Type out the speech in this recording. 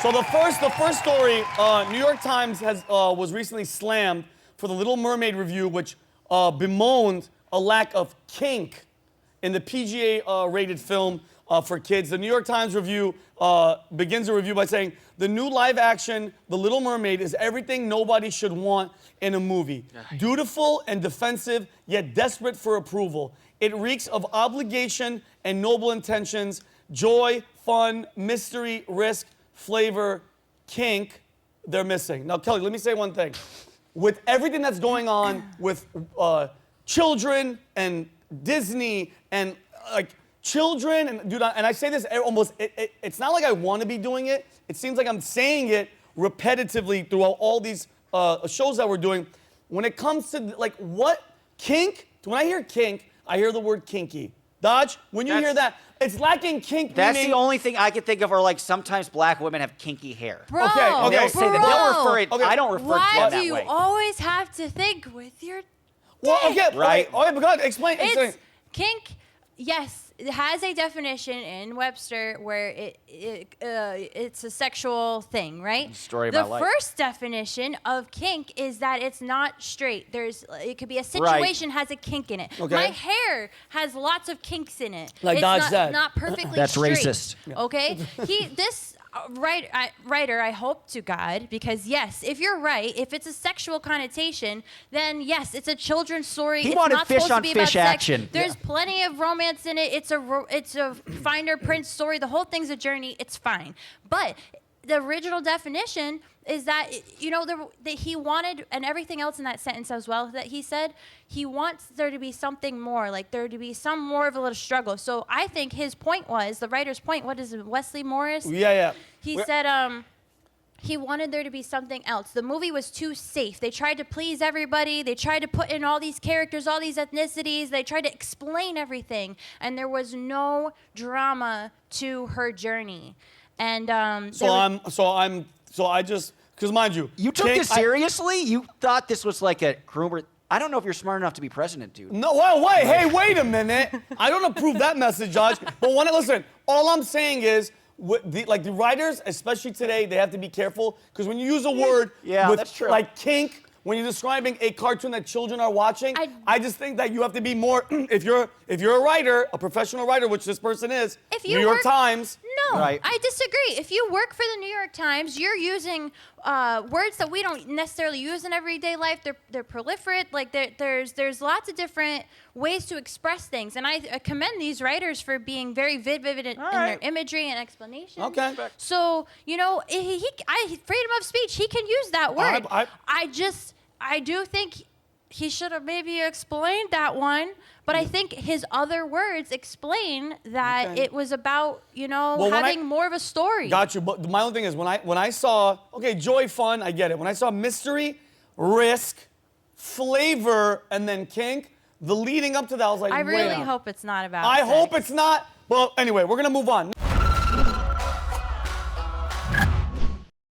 So the first story, New York Times was recently slammed for the Little Mermaid review, which bemoaned a lack of kink in the PGA-rated film for kids. The New York Times review begins a review by saying, the new live-action The Little Mermaid is everything nobody should want in a movie. Dutiful and defensive, yet desperate for approval. It reeks of obligation and noble intentions, joy, fun, mystery, risk, flavor, kink, they're missing. Now, Kelly, let me say one thing. With everything that's going on with children and Disney and children, and dude, and I say this almost, it's not like I want to be doing it. It seems like I'm saying it repetitively throughout all these shows that we're doing. When it comes to what kink, when I hear kink, I hear the word kinky. Dodge, when you hear that, it's lacking kink. That's the only thing I can think of, or sometimes black women have kinky hair. Bro, okay. They'll say that. They'll refer it. Okay. I don't refer to them why that do you way. always have to think with your dick? Well, okay, right. Okay, but go ahead, explain. It's kink, yes, it has a definition in Webster where it's a sexual thing, right? Story of my the life. first definition of kink is that it's not straight. It could be a situation has a kink in it. Okay. My hair has lots of kinks in it. Like it's Dodge not, said. not perfectly That's straight. racist. Okay? This writer, I hope to God, because yes, if you're right, if it's a sexual connotation, then yes, it's a children's story. He it's wanted not fish supposed on to be about fish sex. action. There's plenty of romance in it. It's a finer print story. The whole thing's a journey. It's fine. But the original definition is that, that he wanted, and everything else in that sentence as well, that he said, he wants there to be something more, like there to be some more of a little struggle. So I think his point was, the writer's point, what is it, Wesley Morris? Yeah. He said, he wanted there to be something else. The movie was too safe. They tried to please everybody. They tried to put in all these characters, all these ethnicities. They tried to explain everything. And there was no drama to her journey. And because mind you, You took this seriously? You thought this was like a groomer? I don't know if you're smart enough to be president, dude. No, wait, hey, wait a minute. I don't approve that message, Josh. But listen, all I'm saying is, the writers, especially today, they have to be careful because when you use a word that's true. like kink, when you're describing a cartoon that children are watching, I just think that you have to be more. If you're a writer, a professional writer, which this person is, New York Times. No, Right. I disagree. If you work for the New York Times, you're using words that we don't necessarily use in everyday life. They're proliferate. Like there's lots of different ways to express things, and I commend these writers for being very vivid in their imagery and explanation. Okay. So freedom of speech. He can use that word. I do think he should have maybe explained that one, but I think his other words explain that it was about, having more of a story. Got you. But my only thing is when I saw, joy, fun, I get it. When I saw mystery, risk, flavor, and then kink, the leading up to that, I was like, I really hope it's not about I sex. hope it's not. Well, anyway, we're going to move on.